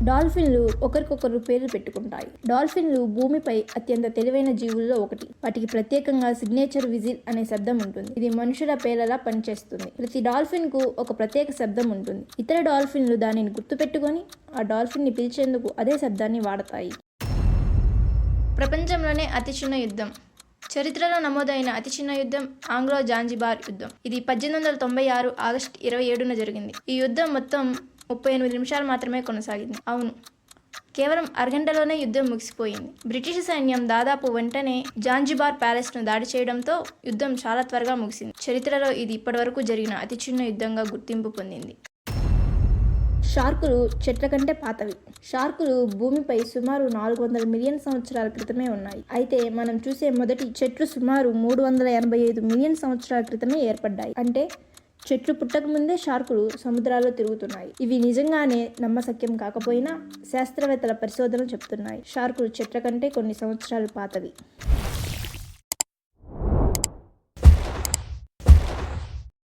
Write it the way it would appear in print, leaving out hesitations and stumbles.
డాల్ఫిన్లు ఒకరికొకరు పేర్లు పెట్టుకుంటాయి. డాల్ఫిన్లు భూమిపై అత్యంత తెలివైన జీవుల్లో ఒకటి. వాటికి ప్రత్యేకంగా సిగ్నేచర్ విజిల్ అనే శబ్దం ఉంటుంది. ఇది మనుషుల పేర్లలా పనిచేస్తుంది. ప్రతి డాల్ఫిన్ కు ఒక ప్రత్యేక శబ్దం ఉంటుంది. ఇతర డాల్ఫిన్లు దానిని గుర్తుపెట్టుకొని ఆ డాల్ఫిన్ ని పిలిచేందుకు అదే శబ్దాన్ని వాడతాయి. ప్రపంచంలోనే అతి చిన్న యుద్ధం. చరిత్రలో నమోదైన అతి చిన్న యుద్ధం ఆంగ్లో జాంజిబార్ యుద్ధం. ఇది 1896 ఆగస్టు 27న జరిగింది. ఈ యుద్ధం మొత్తం 38 నిమిషాలు మాత్రమే కొనసాగింది. అవును, కేవలం అరగంటలోనే యుద్ధం ముగిసిపోయింది. బ్రిటిష్ సైన్యం దాదాపు వెంటనే జాంజిబార్ ప్యాలెస్ను దాడి చేయడంతో యుద్ధం చాలా త్వరగా ముగిసింది. చరిత్రలో ఇది ఇప్పటివరకు జరిగిన అతి చిన్న యుద్ధంగా గుర్తింపు పొందింది. షార్కులు చెట్ల కంటే పాతవి. షార్కులు భూమిపై సుమారు 400 మిలియన్ సంవత్సరాల క్రితమే ఉన్నాయి. అయితే మనం చూసే మొదటి చెట్లు సుమారు 385 మిలియన్ సంవత్సరాల క్రితమే ఏర్పడ్డాయి. అంటే చెట్లు పుట్టక ముందే షార్కులు సముద్రాల్లో తిరుగుతున్నాయి. ఇవి నిజంగానే నమ్మశక్యం కాకపోయినా శాస్త్రవేత్తల పరిశోధనలు చెప్తున్నాయి షార్కులు చెట్ల కంటే కొన్ని సంవత్సరాలు పాతవి.